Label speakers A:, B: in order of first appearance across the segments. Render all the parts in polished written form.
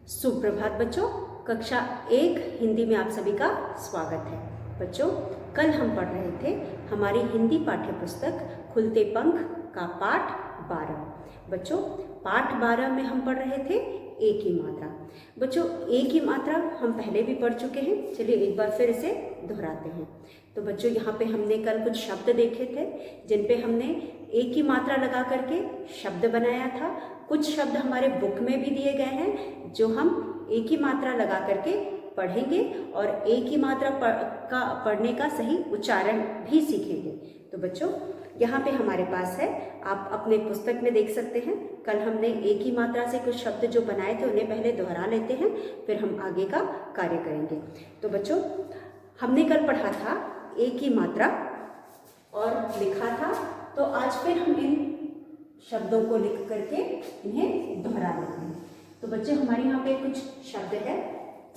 A: सुप्रभात बच्चों। कक्षा 1 हिंदी में आप सभी का स्वागत है। बच्चों, कल हम पढ़ रहे थे हमारी हिंदी पाठ्य पुस्तक खुलते पंख का पाठ 12। बच्चों, पाठ 12 में हम पढ़ रहे थे एक ही मात्रा। बच्चों, एक ही मात्रा हम पहले भी पढ़ चुके हैं। चलिए एक बार फिर इसे दोहराते हैं। तो बच्चों, यहाँ पे हमने कल कुछ शब्द देखे थे जिन पे हमने एक ही मात्रा लगा करके शब्द बनाया था। कुछ शब्द हमारे बुक में भी दिए गए हैं जो हम एक ही मात्रा लगा करके पढ़ेंगे और एक ही मात्रा पढ़ने का सही उच्चारण भी सीखेंगे। तो बच्चों, यहाँ पे हमारे पास है, आप अपने पुस्तक में देख सकते हैं। कल हमने एक ही मात्रा से कुछ शब्द जो बनाए थे उन्हें पहले दोहरा लेते हैं, फिर हम आगे का कार्य करेंगे। तो बच्चों, हमने कल पढ़ा था एक ही मात्रा और लिखा था। तो आज फिर हम इन शब्दों को लिख करके इन्हें दोहरा लेते हैं। तो बच्चे, हमारे यहाँ पे कुछ शब्द है,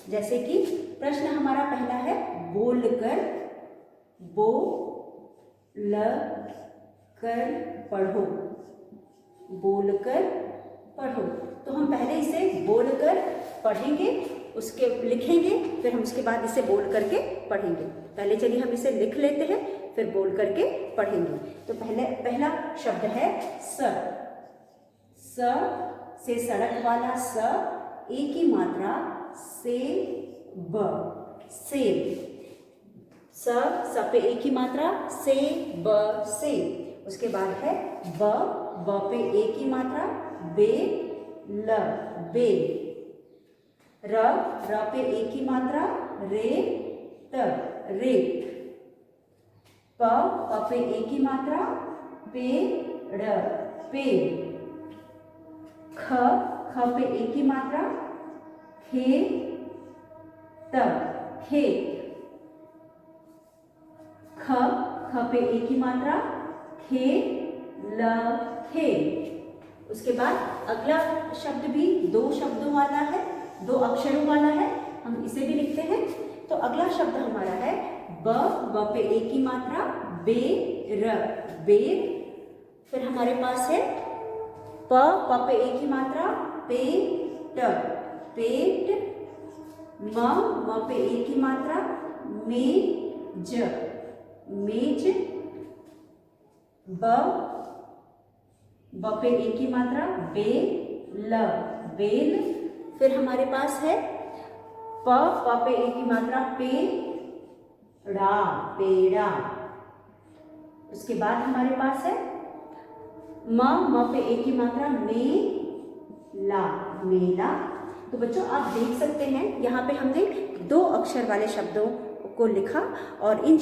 A: जैसे कि प्रश्न हमारा पहला है बोलकर, कर पढ़ो, बोलकर पढ़ो। तो हम पहले इसे बोलकर पढ़ेंगे, उसके लिखेंगे, फिर हम उसके बाद इसे बोल करके पढ़ेंगे। पहले चलिए हम इसे लिख लेते हैं, फिर बोल करके पढ़ेंगे। तो पहला शब्द है स। स से सड़क वाला स, एक ही मात्रा से ब, सेब। स पे एक ही मात्रा से ब, से। उसके बाद है ब पे एक ही मात्रा बे, ल, बेल। र पे एक ही मात्रा रे, त, रेत। प पे एक ही मात्रा पेड़, पेड़। ख पे एक ही मात्रा खेत, खेत। ख पे एक ही मात्रा खेल, खेल। उसके बाद अगला शब्द भी दो शब्दों वाला है, दो अक्षरों वाला है, हम इसे भी लिखते हैं। तो अगला शब्द हमारा है ब पे एक ही मात्रा बेर, बेर। फिर हमारे पास है प पे एक ही मात्रा पेट, पेट। म पे एक ही मात्रा मेज, मेज। ब पे एक ही मात्रा बेल, बेल। फिर हमारे पास है प पे एक ही मात्रा पेड़ा, पेड़ा। उसके बाद हमारे पास है म पे एक ही मात्रा मेला, मेला। तो बच्चों, आप देख सकते हैं यहाँ पे हमने दो अक्षर वाले शब्दों को लिखा और इन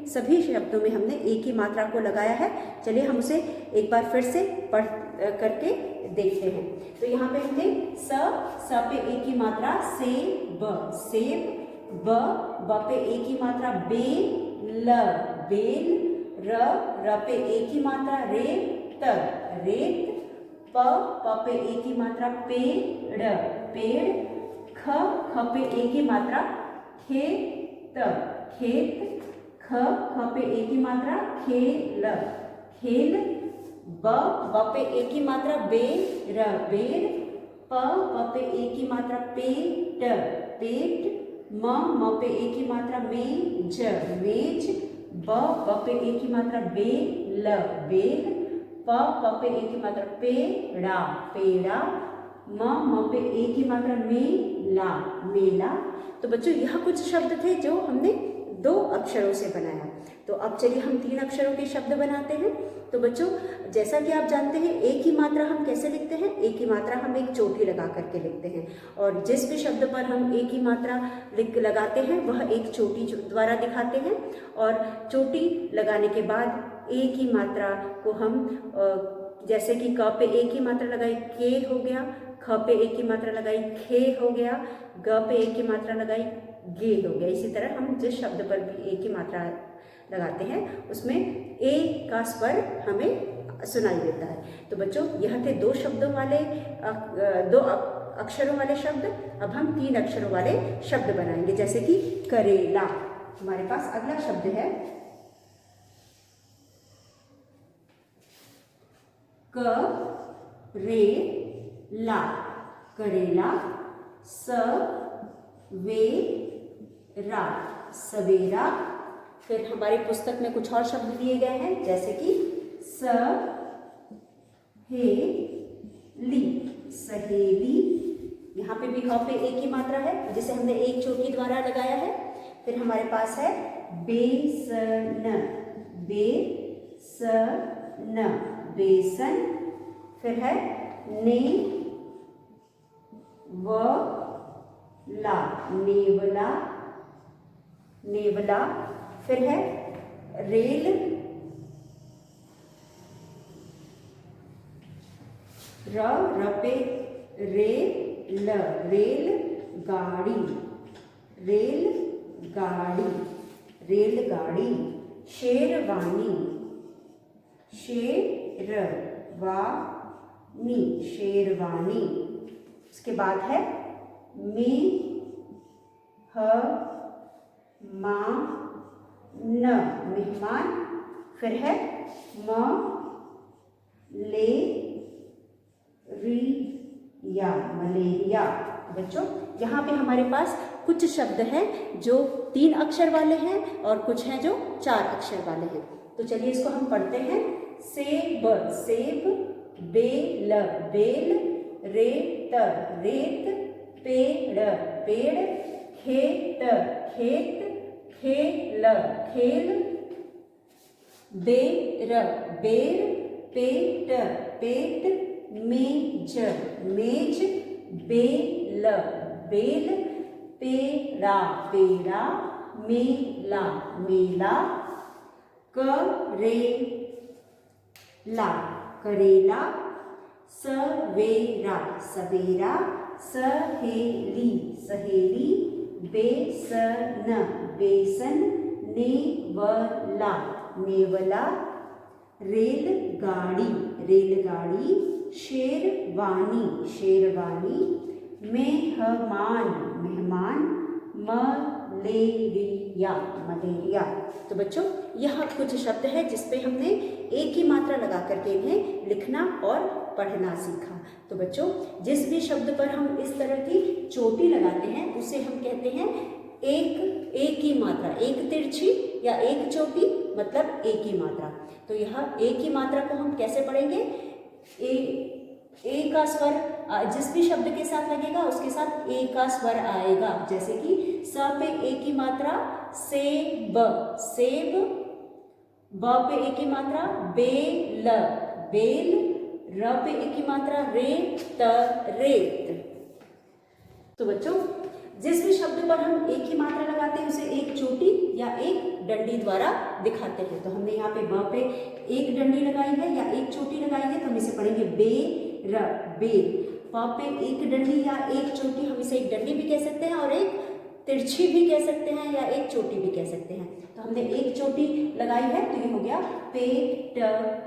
A: सभी शब्दों में हमने एक ही मात्रा को लगाया है। चलिए हम उसे एक बार फिर से पढ़ करके देखते हैं। तो यहाँ पे हमने स पे एक ही मात्रा सेब, सेब। ब पे एक ही मात्रा बेल, बेल। र पे एक ही मात्रा रेत, रेत। प पे एक ही मात्रा पेड़, पेड़। ख पे एक ही मात्रा खेत, खेत। ख पे एक ही मात्रा खेल, खेल। ब पे एक ही मात्रा बेर, बेर। प पे एक ही मात्रा पेट, पेट। म पे एक ही मात्रा मेज, मेज। ब पे एक ही मात्रा बेल, बेल। प पे एक ही मात्रा पेड़ा, पेड़ा। म पे एक ही मात्रा मेला, मेला। तो बच्चों, यह कुछ शब्द थे जो हमने दो अक्षरों से बनाया। तो अब चलिए हम तीन अक्षरों के शब्द बनाते हैं। तो बच्चों, जैसा कि आप जानते हैं एक ही मात्रा हम कैसे लिखते हैं, एक ही मात्रा हम एक चोटी लगा करके लिखते हैं। और जिस भी शब्द पर हम एक ही मात्रा लगाते हैं वह एक चोटी द्वारा दिखाते हैं। और चोटी लगाने के बाद एक ही मात्रा को हम जैसे कि क पे एक ही मात्रा लगाई के हो गया, ख पे एक ही मात्रा लगाई खे हो गया, ग पे एक ही मात्रा लगाई गे हो गया। इसी तरह हम जिस शब्द पर भी एक ही मात्रा लगाते हैं उसमें ए का स्वर हमें सुनाई देता है। तो बच्चों, यह थे दो शब्दों वाले दो अक्षरों वाले शब्द। अब हम तीन अक्षरों वाले शब्द बनाएंगे, जैसे कि करेला। हमारे पास अगला शब्द है करेला, करेला। सवेरा, सवेरा। फिर हमारी पुस्तक में कुछ और शब्द दिए गए हैं, जैसे कि सहेली, सहेली। यहाँ पे भी ह पे एक ही मात्रा है, जिसे हमने एक चोटी द्वारा लगाया है। फिर हमारे पास है बेसन, बेसन, बेसन। फिर है नेवला, नेवला, नेवला। फिर है रेल, र पे रेल, रेल गाड़ी, रेल गाड़ी, रेलगाड़ी। शेरवानी, शेरवानी, शेरवानी। उसके बाद है मेहमान, मेहमान। फिर है मलेरिया, मलेरिया। बच्चों यहाँ पे हमारे पास कुछ शब्द हैं जो 3 अक्षर वाले हैं और कुछ हैं जो 4 अक्षर वाले हैं। तो चलिए इसको हम पढ़ते हैं। सेब, सेब। बेल, बेल। रेत, रेत। पेड़, पेड़। खेत, खेत। खेल, खेल। बेर, बेर। पेट, पेट। मेज, मेज। बेल, बेल। पेड़ा, पेड़ा। मेला, मेला। करेला, करेला। सवेरा, सवेरा। सहेली, सहेली। बेसन, बेसन। नेवला, नेवला। रेलगाड़ी, रेलगाड़ी। शेरवानी, शेरवानी। मेहमान, मेहमान। Malaria, malaria. तो बच्चों यह कुछ शब्द है जिसपे हमने एक ही मात्रा लगा करके इन्हें लिखना और पढ़ना सीखा। तो बच्चों जिस भी शब्द पर हम इस तरह की चोटी लगाते हैं उसे हम कहते हैं एक ही मात्रा, एक तिरछी या एक चोटी, मतलब एक ही मात्रा। तो यह एक ही मात्रा को हम कैसे पढ़ेंगे? ए का स्वर जिस भी शब्द के साथ लगेगा उसके साथ ए का स्वर आएगा। जैसे कि स पे एक ही मात्रा सेब, सेब। ब पे एक ही मात्रा बेल, बेल। र पे एक ही मात्रा रेत, रेत। तो बच्चों जिस भी शब्द पर हम एक ही मात्रा लगाते हैं उसे एक चोटी या एक डंडी द्वारा दिखाते हैं। तो हमने यहाँ पे ब पे एक डंडी लगाई है या एक चोटी लगाई है, तो हम इसे पढ़ेंगे बेर, बेर। प पे एक डंडी या एक चोटी, हम इसे एक डंडी भी कह सकते हैं और एक तिरछी भी कह सकते हैं या एक चोटी भी कह सकते हैं। तो हमने एक चोटी लगाई है तो ये हो गया पेट,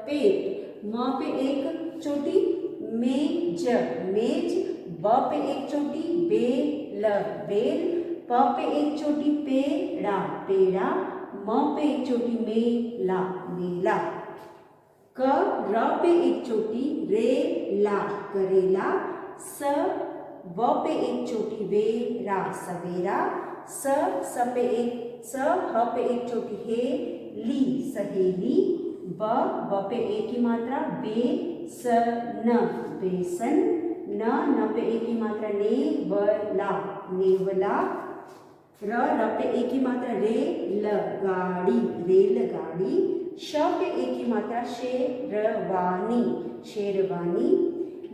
A: पेट। म पे एक चोटी मेज, मेज। ब पे एक चोटी बेल, बेल। प पे एक चोटी पेड़ा, पेड़ा। म पे एक चोटी मेला, मेला। क र पे एक चोटी रेला, करेला। स व पे एक चोटी वेरा, सवेरा। स पे एक ह पे एक चोटी हेली, सहेली। ब पे एक ही मात्रा बेसन, बेसन। न पे एक ही मात्रा नेवला, नेवला। र पे एक ही मात्रा रेलगाड़ी, रेलगाड़ी। श पे एक ही मात्रा शेरवानी, शेरवानी।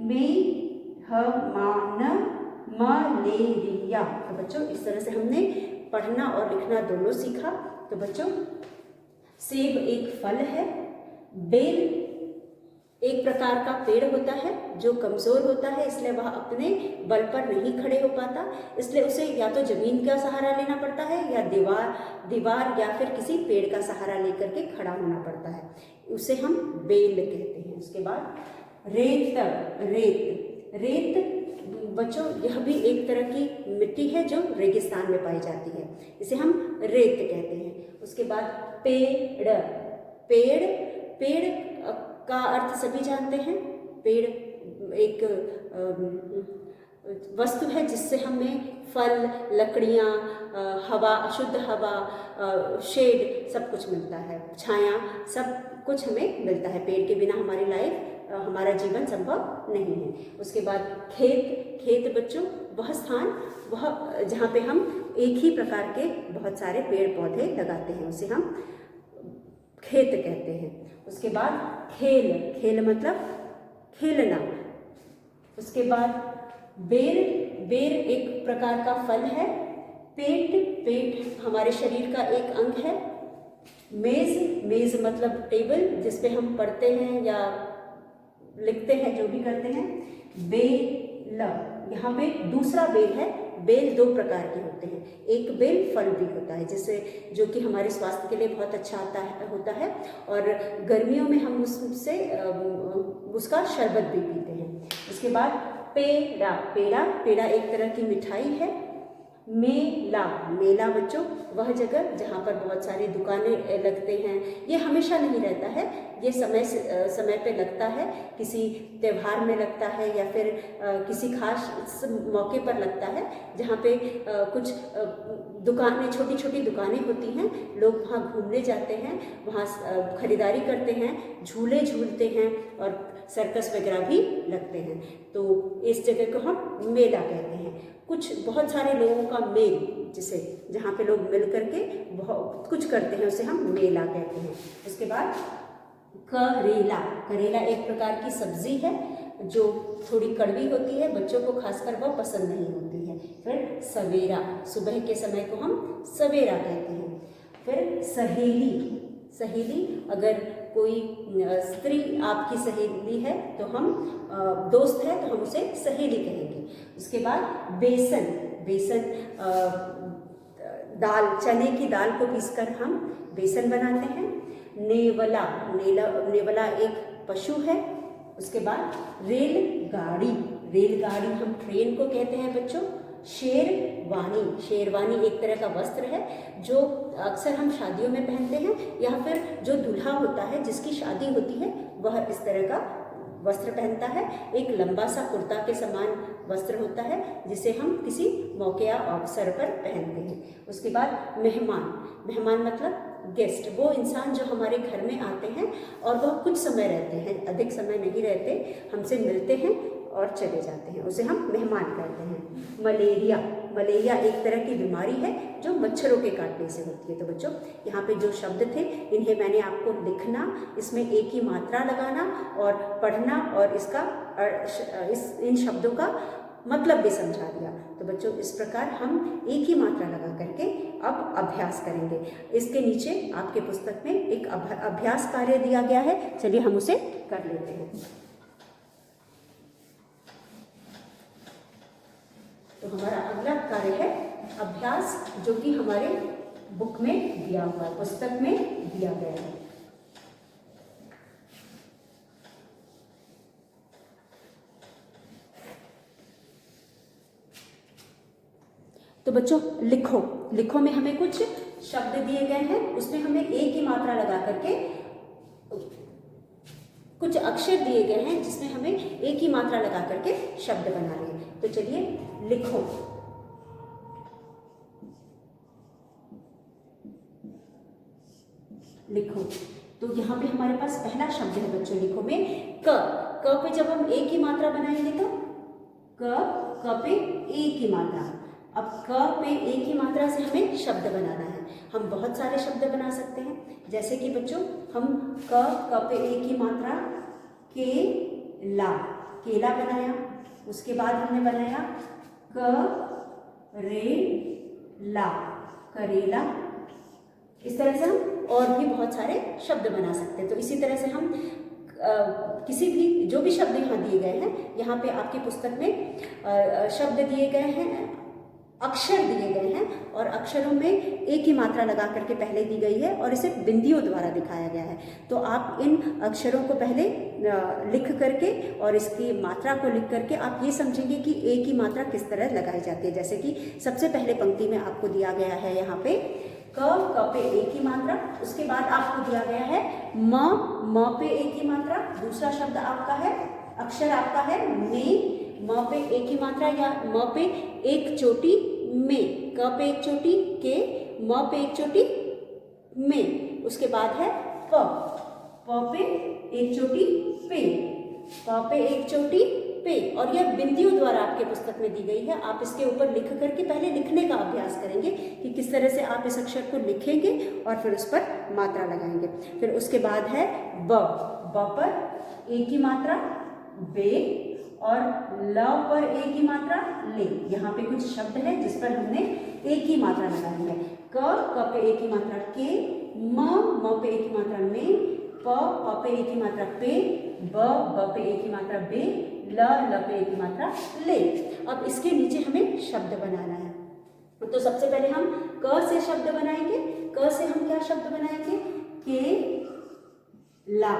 A: मेहमान, मलेरिया। तो बच्चों इस तरह से हमने पढ़ना और लिखना दोनों सीखा। तो बच्चों सेब एक फल है, बेल एक प्रकार का पेड़ होता है जो कमजोर होता है, इसलिए वह अपने बल पर नहीं खड़े हो पाता, इसलिए उसे या तो जमीन का सहारा लेना पड़ता है या दीवार या फिर किसी पेड़ का सहारा लेकर के खड़ा होना पड़ता है, उसे हम बेल कहते हैं। उसके बाद रेत, रेत, रेत बच्चों यह भी एक तरह की मिट्टी है जो रेगिस्तान में पाई जाती है, इसे हम रेत कहते हैं। उसके बाद पेड़, पेड़, पेड़ का अर्थ सभी जानते हैं। पेड़ एक वस्तु है जिससे हमें फल, लकड़ियाँ, हवा, शुद्ध हवा, शेड सब कुछ मिलता है, छाया सब कुछ हमें मिलता है। पेड़ के बिना हमारी लाइफ, हमारा जीवन संभव नहीं है। उसके बाद खेत बच्चों वह स्थान, वह जहाँ पे हम एक ही प्रकार के बहुत सारे पेड़ पौधे लगाते हैं, उसे हम खेत कहते हैं। उसके बाद खेल मतलब खेलना। उसके बाद बेर एक प्रकार का फल है। पेट हमारे शरीर का एक अंग है। मेज मतलब टेबल जिस पे हम पढ़ते हैं या लिखते हैं, जो भी करते हैं। बेल, यहाँ पे दूसरा बेल है। बेल दो प्रकार के होते हैं, एक बेल फल भी होता है जिससे, जो कि हमारे स्वास्थ्य के लिए बहुत अच्छा होता है और गर्मियों में हम उसका शरबत भी पीते हैं। उसके बाद पेड़ा एक तरह की मिठाई है। मेला बच्चों वह जगह जहाँ पर बहुत सारी दुकानें लगते हैं। ये हमेशा नहीं रहता है, ये समय पे लगता है, किसी त्यौहार में लगता है या फिर किसी खास मौके पर लगता है, जहाँ पे कुछ दुकानें, छोटी छोटी दुकानें होती हैं। लोग वहाँ घूमने जाते हैं, वहाँ खरीदारी करते हैं, झूले झूलते हैं और सर्कस वगैरह भी लगते हैं। तो इस जगह को हम मेला कहते हैं। बहुत सारे लोगों का मेल, जिसे जहाँ पे लोग मिल करके बहुत कुछ करते हैं, उसे हम मेला कहते हैं। उसके बाद करेला एक प्रकार की सब्जी है जो थोड़ी कड़वी होती है, बच्चों को खासकर वह पसंद नहीं होती है। फिर सवेरा, सुबह के समय को हम सवेरा कहते हैं। फिर सहेली, अगर कोई स्त्री आपकी सहेली है तो हम, दोस्त है तो हम उसे सहेली कहेंगे। उसके बाद बेसन दाल, चने की दाल को पीसकर हम बेसन बनाते हैं। नेवला एक पशु है। उसके बाद रेलगाड़ी हम ट्रेन को कहते हैं बच्चों। शेरवानी एक तरह का वस्त्र है जो अक्सर हम शादियों में पहनते हैं, या फिर जो दूल्हा होता है जिसकी शादी होती है वह इस तरह का वस्त्र पहनता है। एक लंबा सा कुर्ता के समान वस्त्र होता है जिसे हम किसी मौके या अवसर पर पहनते हैं। उसके बाद मेहमान मतलब गेस्ट, वो इंसान जो हमारे घर में आते हैं और वह कुछ समय रहते हैं, अधिक समय नहीं रहते, हमसे मिलते हैं और चले जाते हैं, उसे हम मेहमान कहते हैं। मलेरिया एक तरह की बीमारी है जो मच्छरों के काटने से होती है। तो बच्चों यहाँ पे जो शब्द थे इन्हें मैंने आपको लिखना, इसमें एक ही मात्रा लगाना और पढ़ना और इन शब्दों का मतलब भी समझा दिया। तो बच्चों इस प्रकार हम एक ही मात्रा लगा करके अब अभ्यास करेंगे। इसके नीचे आपके पुस्तक में एक अभ्यास कार्य दिया गया है, चलिए हम उसे कर लेते हैं। तो हमारा अगला कार्य है अभ्यास, जो कि हमारे बुक में दिया हुआ है, पुस्तक में दिया गया है। तो बच्चों लिखो में हमें कुछ शब्द दिए गए हैं, उसमें हमें एक ही मात्रा लगा करके कुछ अक्षर दिए गए हैं जिसमें हमें एक ही मात्रा लगा करके शब्द बनाने हैं। तो चलिए लिखो। तो यहाँ पे हमारे पास पहला शब्द है बच्चों लिखो में क पे जब हम एक ही मात्रा बनाएंगे तो क पे एक ही मात्रा। अब क पे एक ही मात्रा से हमें शब्द बनाना है। हम बहुत सारे शब्द बना सकते हैं, जैसे कि बच्चों हम क पे एक ही मात्रा केला बनाया। उसके बाद हमने बनाया करेला। इस तरह से हम और भी बहुत सारे शब्द बना सकते हैं। तो इसी तरह से हम किसी भी, जो भी शब्द यहाँ दिए गए हैं, यहाँ पे आपकी पुस्तक में शब्द दिए गए हैं, अक्षर दिए गए हैं और अक्षरों में एक ही मात्रा लगा करके पहले दी गई है और इसे बिंदियों द्वारा दिखाया गया है। तो आप इन अक्षरों को पहले लिख करके और इसकी मात्रा को लिख करके आप ये समझेंगे कि एक ही मात्रा किस तरह लगाई जाती है। जैसे कि सबसे पहले पंक्ति में आपको दिया गया है यहाँ पे क पे एक ही मात्रा, उसके बाद आपको दिया गया है म पे एक ही मात्रा, दूसरा शब्द आपका है, अक्षर आपका है म पे एक ही मात्रा या म पे एक चोटी में, क पे एक चोटी के, म पे एक चोटी में। उसके बाद है प पे एक चोटी पे, प पे एक चोटी पे। और यह बिंदियों द्वारा आपके पुस्तक में दी गई है। आप इसके ऊपर लिख करके पहले लिखने का अभ्यास करेंगे कि किस तरह से आप इस अक्षर को लिखेंगे और फिर उस पर मात्रा लगाएंगे। फिर उसके बाद है ब पर एक ही मात्रा बे और ल पर एक ही मात्रा ले। यहाँ पे कुछ शब्द है जिस पर हमने एक ही मात्रा लगाई है। क पे एक ही मात्रा के, म पे एक ही मात्रा में, प पे एक ही मात्रा पे, ब पे एक ही मात्रा बे, ल पे एक ही मात्रा ले। अब इसके नीचे हमें शब्द बनाना है। तो सबसे पहले हम क से शब्द बनाएंगे। क से हम क्या शब्द बनाएंगे? केला,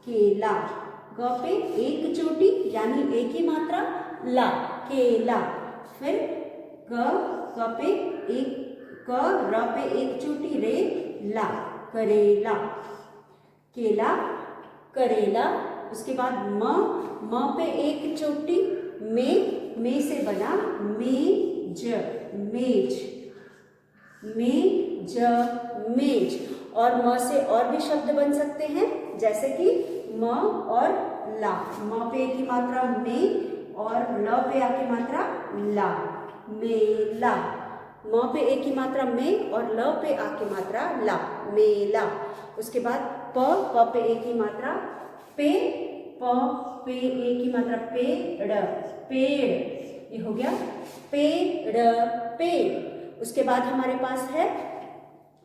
A: केला। क पे एक चोटी यानी एक ही मात्रा ला, केला। फिर क पे एक, क र पे एक चोटी रे, ला, करेला, केला, करेला। उसके बाद म पे एक चोटी में से बना मेज, मेज, मेज, मेज। और म से और भी शब्द बन सकते हैं जैसे कि म और ला। म पे एक ही मात्रा में और ल पे आके मात्रा ला, मेला। म पे एक ही मात्रा में और ल पे आके मात्रा ला, मेला। उसके बाद प पे एक ही मात्रा पे, प पे एक ही मात्रा पेड़, पेड़। ये हो गया पेड़, पेड़। उसके बाद हमारे पास है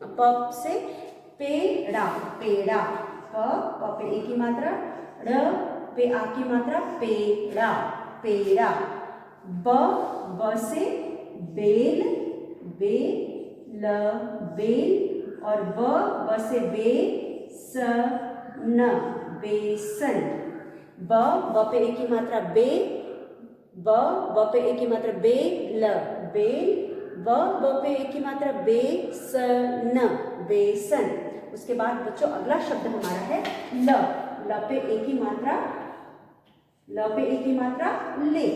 A: प से पेड़ा, पेड़ा। प पे एक ही मात्रा, ड़ पे आ की मात्रा पेड़ा, पेड़ा। ब से बेल, बेल, बेल। और ब से बेसन, बेसन। ब पे एक ही मात्रा बे, ब पे एक ही मात्रा बेल, बेल। ब पे एक ही मात्रा बेसन, बेसन। उसके बाद बच्चों अगला शब्द हमारा है ल पे एक ही मात्रा, ल पे एक ही मात्रा ले।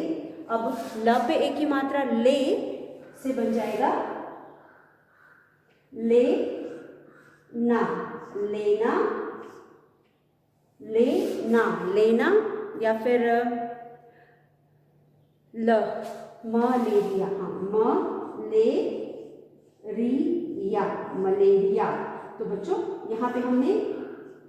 A: अब ल पे एक ही मात्रा ले से बन जाएगा ले ना, लेना, लेना, लेना। या फिर ल मलेरिया, हाँ मलेरिया, मलेरिया। तो बच्चों यहाँ पे हमने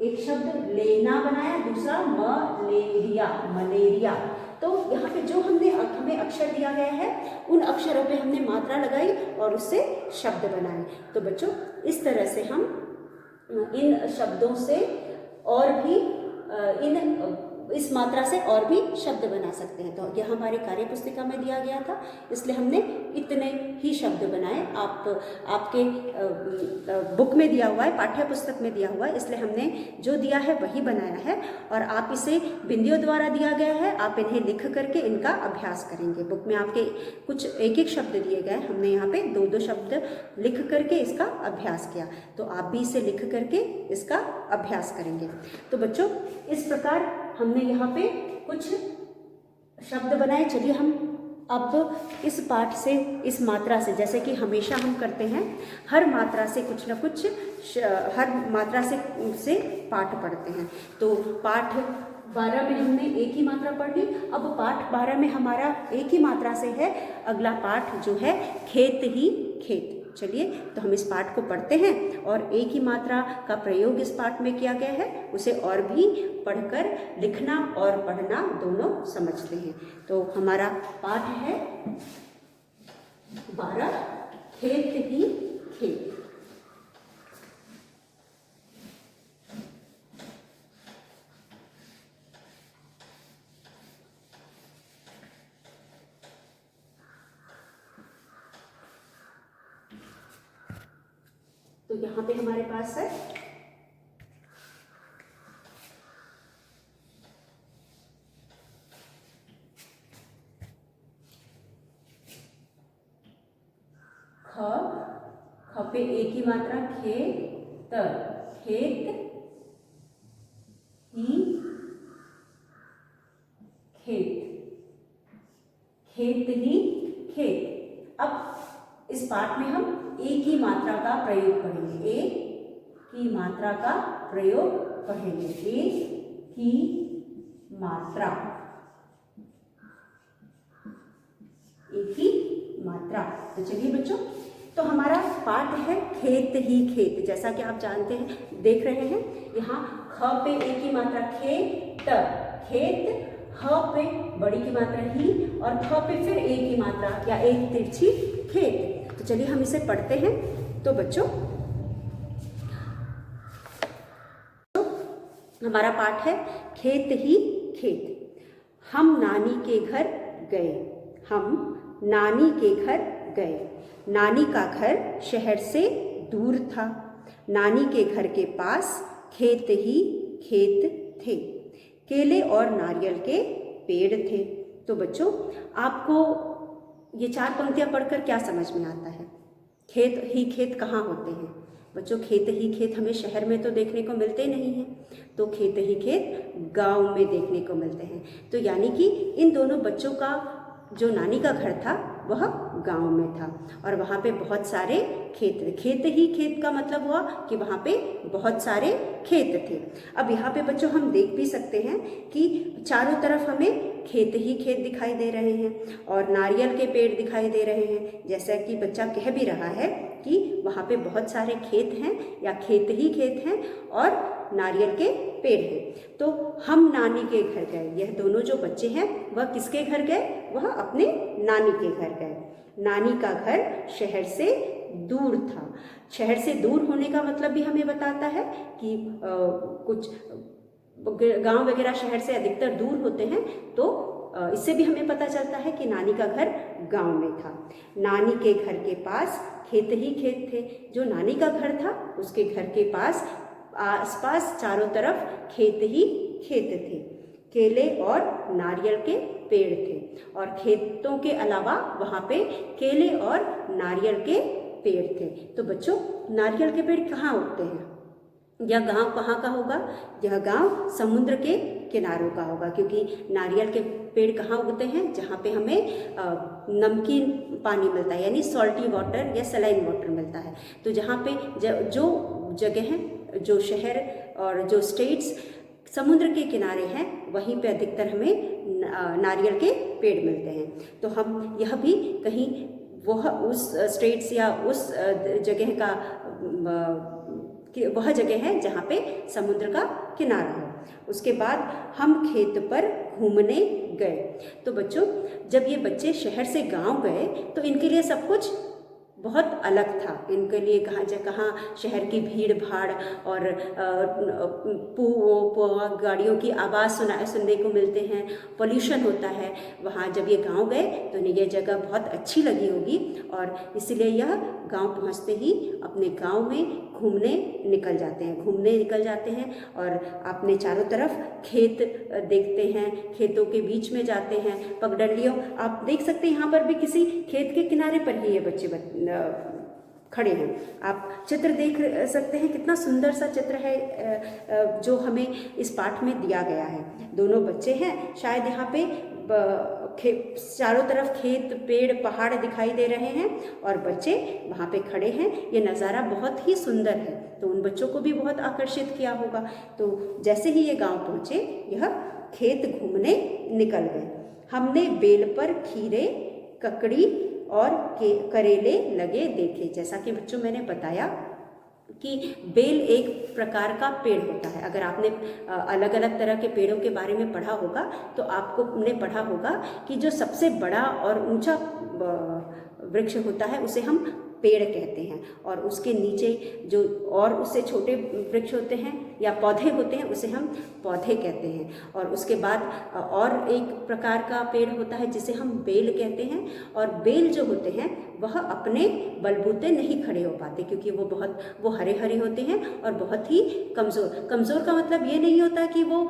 A: एक शब्द लेना बनाया, दूसरा मलेरिया, मलेरिया। तो यहाँ पे जो हमें अक्षर दिया गया है उन अक्षरों पे हमने मात्रा लगाई और उससे शब्द बनाए। तो बच्चों इस तरह से हम इन शब्दों से और भी इस मात्रा से और भी शब्द बना सकते हैं। तो यह हमारी कार्य पुस्तिका में दिया गया था, इसलिए हमने इतने ही शब्द बनाए। आपके बुक में दिया हुआ है, पाठ्य पुस्तक में दिया हुआ है, इसलिए हमने जो दिया है वही बनाया है। और आप इसे बिंदियों द्वारा दिया गया है, आप इन्हें लिख करके इनका अभ्यास करेंगे। बुक में आपके कुछ एक एक शब्द दिए गए, हमने यहाँ पे दो दो शब्द लिख करके इसका अभ्यास किया। तो आप भी इसे लिख करके इसका अभ्यास करेंगे। तो बच्चों इस प्रकार हमने यहाँ पे कुछ शब्द बनाए। चलिए हम अब इस पाठ से, इस मात्रा से, जैसे कि हमेशा हम करते हैं, हर मात्रा से कुछ न कुछ, हर मात्रा से पाठ पढ़ते हैं। तो पाठ 12 में हमने एक ही मात्रा पढ़ ली। अब पाठ 12 में हमारा एक ही मात्रा से है अगला पाठ जो है खेत ही खेत। चलिए तो हम इस पाठ को पढ़ते हैं और एक ही मात्रा का प्रयोग इस पाठ में किया गया है, उसे और भी पढ़कर लिखना और पढ़ना दोनों समझते हैं। तो हमारा पाठ है 12 खेत ही खेत। तो यहाँ पे हमारे पास है ख पे एक ही मात्रा खेत, खेत ही खेत। खेत ही खेत। अब इस पाठ में हम एक ही मात्रा का प्रयोग पढ़ेंगे, एक की मात्रा का प्रयोग पढ़ेंगे, एक की मात्रा, एक ही मात्रा। तो चलिए बच्चों, तो हमारा पाठ है खेत ही खेत। जैसा कि आप जानते हैं, देख रहे हैं यहाँ ख पे एक ही मात्रा खेत, खेत, ह पे बड़ी की मात्रा ही और ख पे फिर एक ही मात्रा या एक तिरछी खेत। तो चलिए हम इसे पढ़ते हैं। तो बच्चों, हमारा पाठ है खेत ही खेत। हम नानी के घर गए, हम नानी के घर गए। नानी का घर शहर से दूर था। नानी के घर के पास खेत ही खेत थे। केले और नारियल के पेड़ थे। तो बच्चों, आपको ये 4 पंक्तियां पढ़कर क्या समझ में आता है? खेत ही खेत कहाँ होते हैं? बच्चों, खेत ही खेत हमें शहर में तो देखने को मिलते नहीं हैं, तो खेत ही खेत गांव में देखने को मिलते हैं। तो यानी कि इन दोनों बच्चों का जो नानी का घर था वह गांव में था और वहाँ पे बहुत सारे खेत थे। खेत ही खेत का मतलब हुआ कि वहाँ पे बहुत सारे खेत थे। अब यहाँ पे बच्चों हम देख भी सकते हैं कि चारों तरफ हमें खेत ही खेत दिखाई दे रहे हैं और नारियल के पेड़ दिखाई दे रहे हैं। जैसा कि बच्चा कह भी रहा है कि वहाँ पे बहुत सारे खेत हैं या खेत ही खेत हैं और नारियल के पेड़ हैं। तो हम नानी के घर गए, यह दोनों जो बच्चे हैं वह किसके घर गए? वह अपने नानी के घर गए। नानी का घर शहर से दूर था। शहर से दूर होने का मतलब भी हमें बताता है कि कुछ गांव वगैरह शहर से अधिकतर दूर होते हैं, तो इससे भी हमें पता चलता है कि नानी का घर गांव में था। नानी के घर के पास खेत ही खेत थे। जो नानी का घर था उसके घर के पास आसपास चारों तरफ खेत ही खेत थे। केले और नारियल के पेड़ थे और खेतों के अलावा वहाँ पे केले और नारियल के पेड़ थे। तो बच्चों, नारियल के पेड़ कहाँ उगते हैं? यह गांव कहाँ का होगा? यह गांव समुद्र के किनारों का होगा, क्योंकि नारियल के पेड़ कहाँ उगते हैं? जहाँ पे हमें नमकीन पानी मिलता है, यानी सॉल्टी वाटर या सलाइन वाटर मिलता है। तो जहाँ पे जो जगह हैं, जो शहर और जो स्टेट्स समुद्र के किनारे हैं, वहीं पे अधिकतर हमें नारियल के पेड़ मिलते हैं। तो हम यह भी कहीं वह उस स्टेट्स या उस जगह का वह जगह है जहाँ पे समुद्र का किनारा हो। उसके बाद हम खेत पर घूमने गए। तो बच्चों, जब ये बच्चे शहर से गांव गए तो इनके लिए सब कुछ बहुत अलग था। इनके लिए कहाँ शहर की भीड़ भाड़ और गाड़ियों की आवाज़ सुनने को मिलते हैं, पोल्यूशन होता है। वहाँ जब ये गांव गए तो इन्हें यह जगह बहुत अच्छी लगी होगी और इसलिए यह गांव पहुँचते ही अपने गांव में घूमने निकल जाते हैं और अपने चारों तरफ खेत देखते हैं, खेतों के बीच में जाते हैं। पगडंडियों आप देख सकते हैं, यहाँ पर भी किसी खेत के किनारे पर ही ये बच्चे खड़े हैं। आप चित्र देख सकते हैं, कितना सुंदर सा चित्र है जो हमें इस पाठ में दिया गया है। दोनों बच्चे हैं, शायद यहाँ पे चारों तरफ खेत, पेड़, पहाड़ दिखाई दे रहे हैं और बच्चे वहाँ पे खड़े हैं। ये नज़ारा बहुत ही सुंदर है, तो उन बच्चों को भी बहुत आकर्षित किया होगा। तो जैसे ही ये गांव पहुँचे, यह खेत घूमने निकल गए। हमने बेल पर खीरे, ककड़ी और करेले लगे देखे। जैसा कि बच्चों मैंने बताया कि बेल एक प्रकार का पेड़ होता है। अगर आपने अलग अलग तरह के पेड़ों के बारे में पढ़ा होगा तो आपने पढ़ा होगा कि जो सबसे बड़ा और ऊंचा वृक्ष होता है उसे हम पेड़ कहते हैं और उसके नीचे जो और उससे छोटे वृक्ष होते हैं या पौधे होते हैं उसे हम पौधे कहते हैं। और उसके बाद और एक प्रकार का पेड़ होता है जिसे हम बेल कहते हैं। और बेल जो होते हैं वह अपने बलबूते नहीं खड़े हो पाते, क्योंकि वो हरे हरे होते हैं और बहुत ही कमज़ोर का मतलब ये नहीं होता कि वो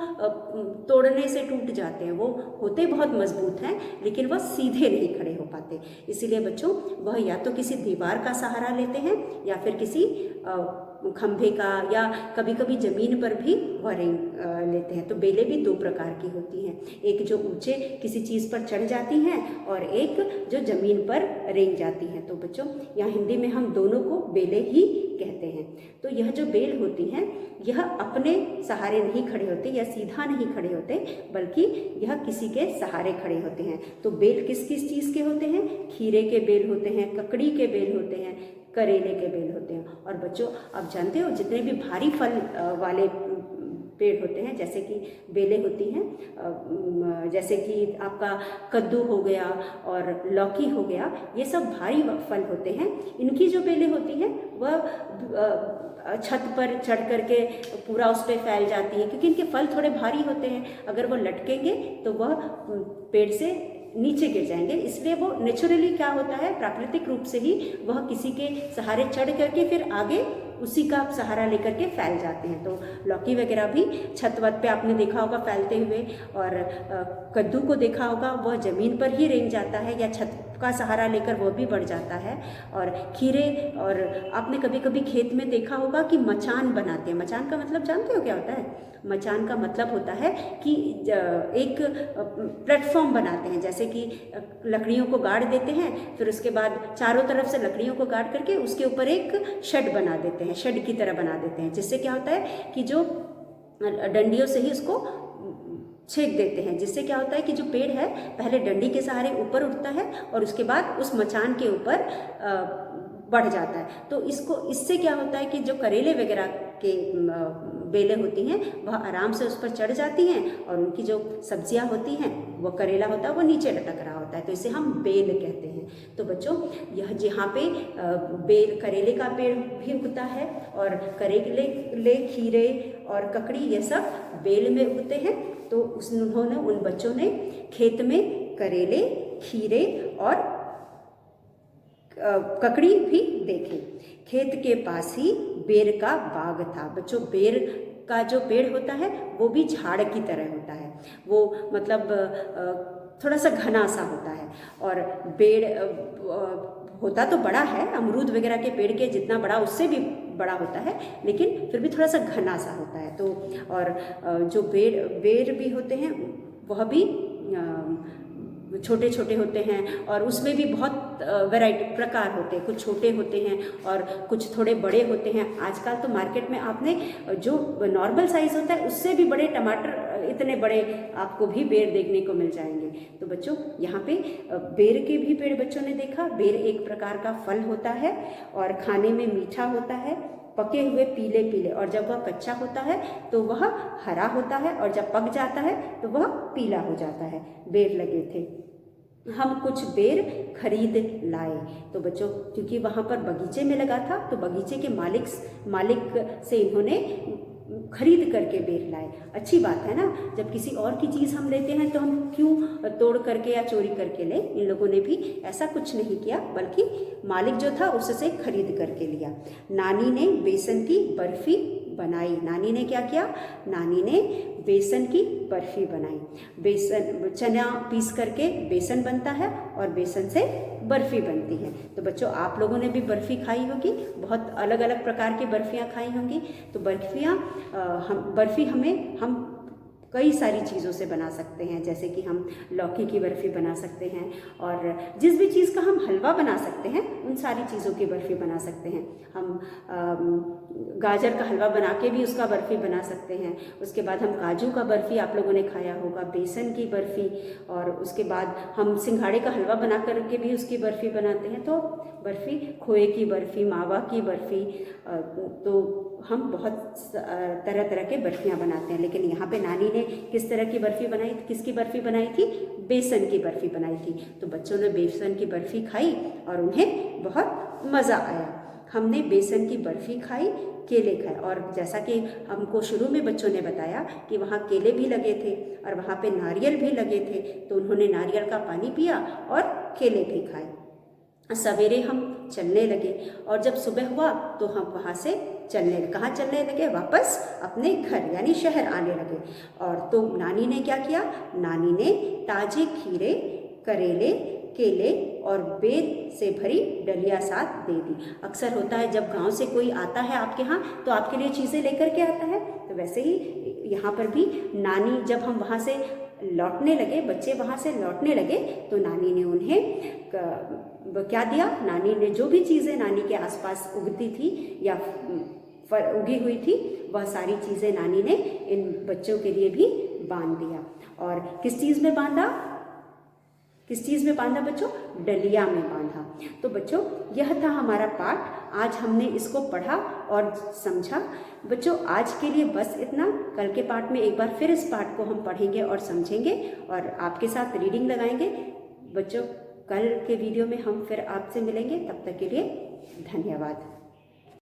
A: तोड़ने से टूट जाते हैं, वो होते बहुत मजबूत हैं लेकिन वह सीधे नहीं खड़े हो पाते। इसीलिए बच्चों, वह या तो किसी दीवार का सहारा लेते हैं या फिर किसी खंभे का, या कभी कभी ज़मीन पर भी वह रेंग लेते हैं। तो बेलें भी 2 प्रकार की होती हैं, एक जो ऊंचे किसी चीज़ पर चढ़ जाती हैं और एक जो ज़मीन पर रेंग जाती हैं। तो बच्चों यहाँ हिंदी में हम दोनों को बेलें ही कहते हैं। तो यह जो बेल होती हैं यह अपने सहारे नहीं खड़े होते या सीधा नहीं खड़े होते, बल्कि यह किसी के सहारे खड़े होते हैं। तो बेल किस किस चीज़ के होते हैं? खीरे के बेल होते हैं, ककड़ी के बेल होते हैं, करेले के बेल होते हैं। और बच्चों आप जानते हो जितने भी भारी फल वाले पेड़ होते हैं, जैसे कि बेलें होती हैं, जैसे कि आपका कद्दू हो गया और लौकी हो गया, ये सब भारी फल होते हैं। इनकी जो बेलें होती हैं वह छत पर चढ़ करके पूरा उस पर फैल जाती हैं, क्योंकि इनके फल थोड़े भारी होते हैं। अगर वो लटकेंगे तो वह पेड़ से नीचे गिर जाएंगे, इसलिए वो नेचुरली क्या होता है, प्राकृतिक रूप से ही वह किसी के सहारे चढ़ करके फिर आगे उसी का सहारा लेकर के फैल जाते हैं। तो लौकी वगैरह भी छत वत पे आपने देखा होगा फैलते हुए, और कद्दू को देखा होगा वह ज़मीन पर ही रेंग जाता है या छत का सहारा लेकर वह भी बढ़ जाता है। और खीरे, और आपने कभी कभी खेत में देखा होगा कि मचान बनाते हैं। मचान का मतलब जानते हो क्या होता है? मचान का मतलब होता है कि एक प्लेटफॉर्म बनाते हैं, जैसे कि लकड़ियों को गाड़ देते हैं, फिर उसके बाद चारों तरफ से लकड़ियों को गाड़ करके उसके ऊपर एक शेड बना देते हैं, शेड की तरह बना देते हैं, जिससे क्या होता है कि जो डंडियों से ही उसको छेक देते हैं, जिससे क्या होता है कि जो पेड़ है पहले डंडी के सहारे ऊपर उठता है और उसके बाद उस मचान के ऊपर बढ़ जाता है। तो इससे क्या होता है कि जो करेले वगैरह के बेलें होती हैं वह आराम से उस पर चढ़ जाती हैं, और उनकी जो सब्जियां होती हैं, वो करेला होता है वो नीचे लटक रहा होता है, तो इसे हम बेल कहते हैं। तो बच्चों यह जहाँ पे बेल, करेले का पेड़ भी उगता है, और करेले, खीरे और ककड़ी ये सब बेल में उगते हैं। तो उन्होंने, उन बच्चों ने खेत में करेले, खीरे और ककड़ी भी देखे। खेत के पास ही बेर का बाग था। बच्चों बेर का जो पेड़ होता है वो भी झाड़ की तरह होता है, वो मतलब थोड़ा सा घना सा होता है, और पेड़ होता तो बड़ा है, अमरूद वगैरह के पेड़ के जितना बड़ा उससे भी बड़ा होता है, लेकिन फिर भी थोड़ा सा घना सा होता है। तो और जो बेर भी होते हैं वह भी छोटे छोटे होते हैं, और उसमें भी बहुत वैरायटी प्रकार होते हैं, कुछ छोटे होते हैं और कुछ थोड़े बड़े होते हैं। आजकल तो मार्केट में आपने जो नॉर्मल साइज़ होता है उससे भी बड़े टमाटर, इतने बड़े आपको भी बेर देखने को मिल जाएंगे। तो बच्चों यहाँ पे बेर के भी पेड़ बच्चों ने देखा। बेर एक प्रकार का फल होता है और खाने में मीठा होता है, पके हुए पीले पीले, और जब वह कच्चा होता है तो वह हरा होता है, और जब पक जाता है तो वह पीला हो जाता है। बेर लगे थे, हम कुछ बेर खरीद लाए। तो बच्चों क्योंकि वहाँ पर बगीचे में लगा था, तो बगीचे के मालिक से इन्होंने खरीद करके बेर लाए। अच्छी बात है ना, जब किसी और की चीज़ हम लेते हैं तो हम क्यों तोड़ करके या चोरी करके ले। इन लोगों ने भी ऐसा कुछ नहीं किया, बल्कि मालिक जो था उससे खरीद करके लिया। नानी ने बेसन की बर्फी बनाई। नानी ने क्या किया? नानी ने बेसन की बर्फी बनाई। बेसन, चना पीस करके बेसन बनता है और बेसन से बर्फी बनती है। तो बच्चों आप लोगों ने भी बर्फी खाई होगी, बहुत अलग अलग प्रकार की बर्फियाँ खाई होंगी। तो बर्फी हम कई सारी चीज़ों से बना सकते हैं, जैसे कि हम लौकी की बर्फ़ी बना सकते हैं, और जिस भी चीज़ का हम हलवा बना सकते हैं उन सारी चीज़ों की बर्फ़ी बना सकते हैं। हम गाजर का हलवा बना के भी उसका बर्फ़ी बना सकते हैं। उसके बाद हम काजू का बर्फ़ी आप लोगों ने खाया होगा, बेसन की बर्फ़ी, और उसके बाद हम सिंघाड़े का हलवा बना करके भी उसकी बर्फ़ी बनाते हैं। तो बर्फ़ी, खोए की बर्फ़ी, मावा की बर्फ़ी, तो हम बहुत तरह तरह के बर्फ़ियाँ बनाते हैं। लेकिन यहाँ पे नानी ने किस तरह की बर्फ़ी बनाई थी? किसकी बर्फ़ी बनाई थी? बेसन की बर्फ़ी बनाई थी। तो बच्चों ने बेसन की बर्फ़ी खाई और उन्हें बहुत मज़ा आया। हमने बेसन की बर्फ़ी खाई, केले खाए, और जैसा कि हमको शुरू में बच्चों ने बताया कि वहाँ केले भी लगे थे और वहाँ पे नारियल भी लगे थे, तो उन्होंने नारियल का पानी पिया और केले भी खाए। सवेरे हम चलने लगे, और जब सुबह हुआ तो हम वहाँ से कहाँ चलने लगे? वापस अपने घर यानी शहर आने लगे। और तो नानी ने क्या किया? नानी ने ताजे खीरे, करेले, केले और बेर से भरी डलिया साथ दे दी। अक्सर होता है जब गांव से कोई आता है आपके यहाँ तो आपके लिए चीज़ें लेकर के आता है, तो वैसे ही यहाँ पर भी नानी जब हम वहाँ से लौटने लगे, बच्चे वहाँ से लौटने लगे, तो नानी ने उन्हें क्या दिया, नानी ने जो भी चीज़ें नानी के आसपास उगती थी या उगी हुई थी वह सारी चीज़ें नानी ने इन बच्चों के लिए भी बांध दिया। और किस चीज़ में बांधा, किस चीज़ में बांधा बच्चों, डलिया में बांधा। तो बच्चों यह था हमारा पाठ, आज हमने इसको पढ़ा और समझा। बच्चों आज के लिए बस इतना, कल के पाठ में एक बार फिर इस पाठ को हम पढ़ेंगे और समझेंगे और आपके साथ रीडिंग लगाएंगे। बच्चों कल के वीडियो में हम फिर आपसे मिलेंगे, तब तक के लिए धन्यवाद।